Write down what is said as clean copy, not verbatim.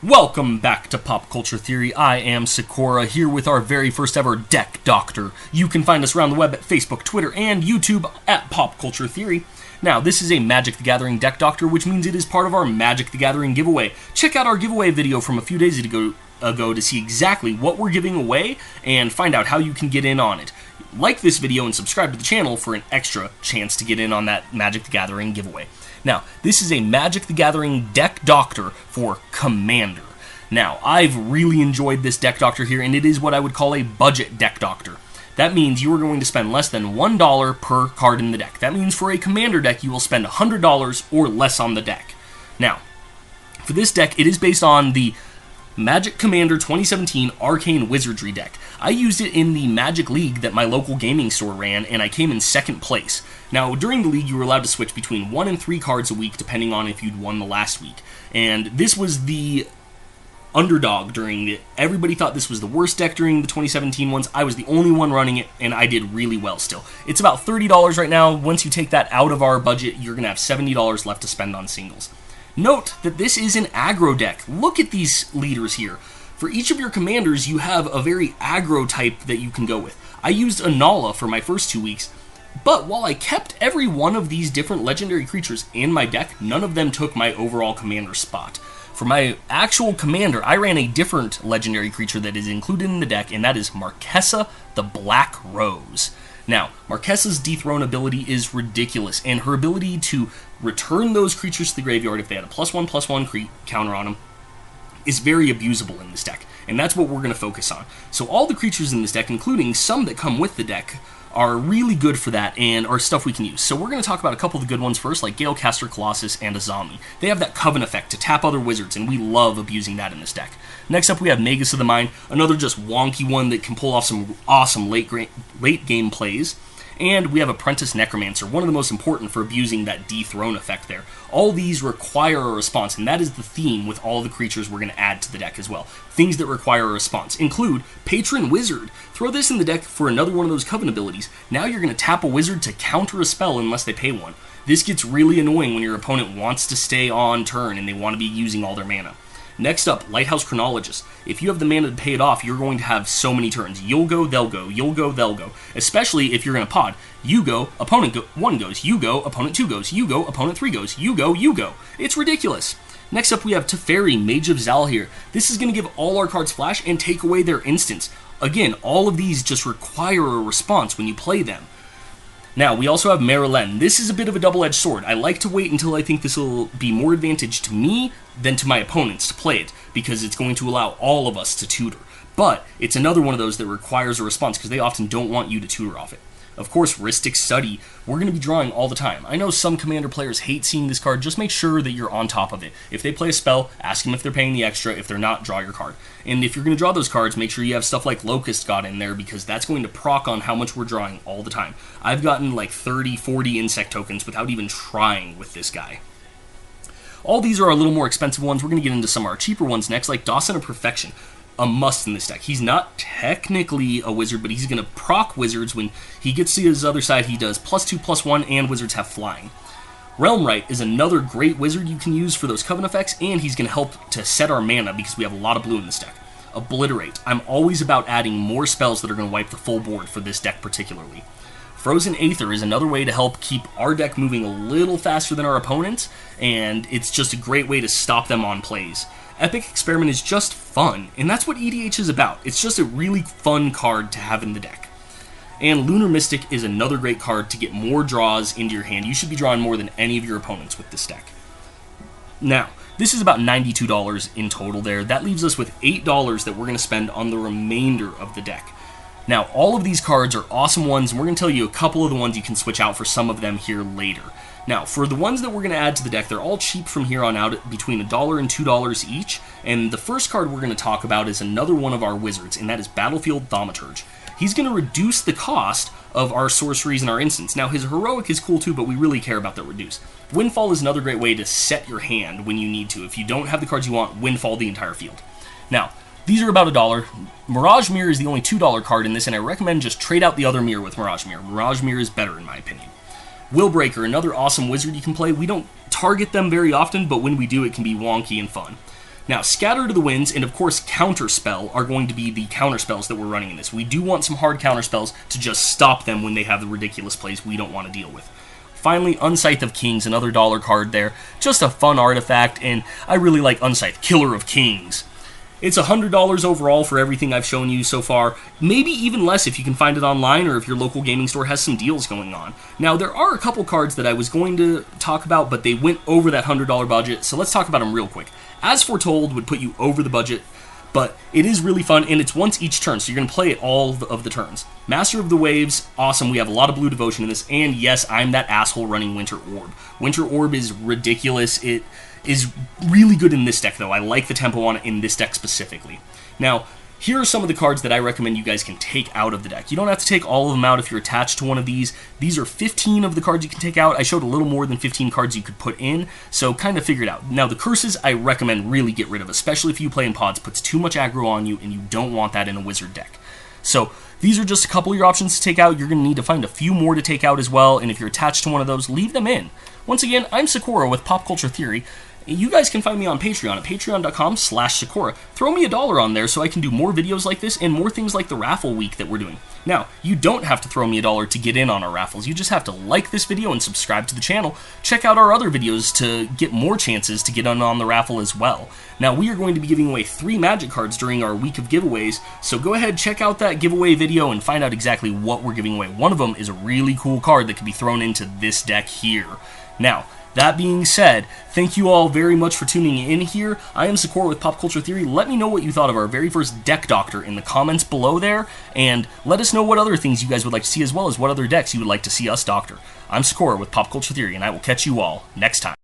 Welcome back to Pop Culture Theory. I am Saccora, here with our very first ever Deck Doctor. You can find us around the web at Facebook, Twitter, and YouTube at Pop Culture Theory. Now, this is a Magic the Gathering Deck Doctor, which means it is part of our Magic the Gathering giveaway. Check out our giveaway video from a few days ago to see exactly what we're giving away and find out how you can get in on it. Like this video and subscribe to the channel for an extra chance to get in on that Magic the Gathering giveaway. Now, this is a Magic the Gathering Deck Doctor for Commander. Now, I've really enjoyed this Deck Doctor here, and it is what I would call a budget Deck Doctor. That means you are going to spend less than $1 per card in the deck. That means for a Commander deck, you will spend $100 or less on the deck. Now, for this deck, it is based on the Magic Commander 2017 Arcane Wizardry deck. I used it in the Magic League that my local gaming store ran, and I came in second place. Now, during the league, you were allowed to switch between 1 and 3 cards a week, depending on if you'd won the last week. And this was the underdog during it. Everybody thought this was the worst deck during the 2017 ones. I was the only one running it, and I did really well still. It's about $30 right now. Once you take that out of our budget, you're going to have $70 left to spend on singles. Note that this is an aggro deck. Look at these leaders here. For each of your commanders, you have a very aggro type that you can go with. I used Anala for my first 2 weeks, but while I kept every one of these different legendary creatures in my deck, none of them took my overall commander spot. For my actual commander, I ran a different legendary creature that is included in the deck, and that is Marquesa the Black Rose. Now, Marquesa's dethrone ability is ridiculous, and her ability to return those creatures to the graveyard if they had a +1/+1 counter on them is very abusable in this deck, and that's what we're going to focus on. So all the creatures in this deck, including some that come with the deck, are really good for that and are stuff we can use. So we're going to talk about a couple of the good ones first, like Galecaster Colossus and Azami. They have that Coven effect to tap other wizards, and we love abusing that in this deck. Next up, we have Magus of the Mind, another just wonky one that can pull off some awesome late game plays. And we have Apprentice Necromancer, one of the most important for abusing that dethrone effect there. All these require a response, and that is the theme with all the creatures we're going to add to the deck as well. Things that require a response include Patron Wizard. Throw this in the deck for another one of those Coven abilities. Now you're going to tap a wizard to counter a spell unless they pay one. This gets really annoying when your opponent wants to stay on turn and they want to be using all their mana. Next up, Lighthouse Chronologist. If you have the mana to pay it off, you're going to have so many turns. You'll go, they'll go. You'll go, they'll go. Especially if you're going to pod. You go, opponent 1 goes. You go, opponent 2 goes. You go, opponent 3 goes. You go, you go. It's ridiculous. Next up, we have Teferi, Mage of Zalhir. This is going to give all our cards flash and take away their instants. Again, all of these just require a response when you play them. Now, we also have Marilyn. This is a bit of a double-edged sword. I like to wait until I think this will be more advantage to me than to my opponents to play it, because it's going to allow all of us to tutor. But it's another one of those that requires a response, because they often don't want you to tutor off it. Of course, Rhystic Study, we're going to be drawing all the time. I know some Commander players hate seeing this card. Just make sure that you're on top of it. If they play a spell, ask them if they're paying the extra. If they're not, draw your card. And if you're going to draw those cards, make sure you have stuff like Locust God in there, because that's going to proc on how much we're drawing all the time. I've gotten like 30, 40 insect tokens without even trying with this guy. All these are a little more expensive ones. We're going to get into some of our cheaper ones next, like Dawson of Perfection. A must in this deck. He's not technically a wizard, but he's going to proc wizards. When he gets to his other side, he does +2/+1, and wizards have flying. Realmwright is another great wizard you can use for those Coven effects, and he's going to help to set our mana because we have a lot of blue in this deck. Obliterate. I'm always about adding more spells that are going to wipe the full board for this deck particularly. Frozen Aether is another way to help keep our deck moving a little faster than our opponents, and it's just a great way to stop them on plays. Epic Experiment is just fun, and that's what EDH is about. It's just a really fun card to have in the deck. And Lunar Mystic is another great card to get more draws into your hand. You should be drawing more than any of your opponents with this deck. Now, this is about $92 in total there. That leaves us with $8 that we're going to spend on the remainder of the deck. Now, all of these cards are awesome ones, and we're going to tell you a couple of the ones you can switch out for some of them here later. Now, for the ones that we're going to add to the deck, they're all cheap from here on out, between $1 and $2 each, and the first card we're going to talk about is another one of our wizards, and that is Battlefield Thaumaturge. He's going to reduce the cost of our sorceries and our instants. Now, his heroic is cool too, but we really care about that reduce. Windfall is another great way to set your hand when you need to. If you don't have the cards you want, Windfall the entire field. Now, these are about $1. Mirage Mirror is the only $2 card in this, and I recommend just trade out the other mirror with Mirage Mirror. Mirage Mirror is better in my opinion. Willbreaker, another awesome wizard you can play. We don't target them very often, but when we do, it can be wonky and fun. Now, Scatter to the Winds and, of course, Counterspell are going to be the counterspells that we're running in this. We do want some hard counterspells to just stop them when they have the ridiculous plays we don't want to deal with. Finally, Unscythe of Kings, another dollar card there. Just a fun artifact, and I really like Unscythe, Killer of Kings. It's $100 overall for everything I've shown you so far, maybe even less if you can find it online or if your local gaming store has some deals going on. Now, there are a couple cards that I was going to talk about, but they went over that $100 budget, so let's talk about them real quick. As Foretold would put you over the budget, but it is really fun, and it's once each turn, so you're going to play it all of the turns. Master of the Waves, awesome, we have a lot of blue devotion in this, and yes, I'm that asshole running Winter Orb. Winter Orb is ridiculous. It is really good in this deck, though. I like the tempo on it in this deck specifically. Now, here are some of the cards that I recommend you guys can take out of the deck. You don't have to take all of them out if you're attached to one of these. These are 15 of the cards you can take out. I showed a little more than 15 cards you could put in, so kind of figure it out. Now, the curses I recommend really get rid of, especially if you play in pods. Puts too much aggro on you, and you don't want that in a wizard deck. So, these are just a couple of your options to take out. You're going to need to find a few more to take out as well, and if you're attached to one of those, leave them in. Once again, I'm Saccora with Pop Culture Theory. You guys can find me on Patreon at patreon.com/Saccora. Throw me $1 on there so I can do more videos like this and more things like the raffle week that we're doing. Now, you don't have to throw me $1 to get in on our raffles. You just have to like this video and subscribe to the channel. Check out our other videos to get more chances to get in on the raffle as well. Now, we are going to be giving away 3 Magic cards during our week of giveaways, so go ahead, check out that giveaway video and find out exactly what we're giving away. One of them is a really cool card that can be thrown into this deck here. Now, that being said, thank you all very much for tuning in here. I am Saccora with Pop Culture Theory. Let me know what you thought of our very first deck doctor in the comments below there, and let us know what other things you guys would like to see as well as what other decks you would like to see us doctor. I'm Saccora with Pop Culture Theory, and I will catch you all next time.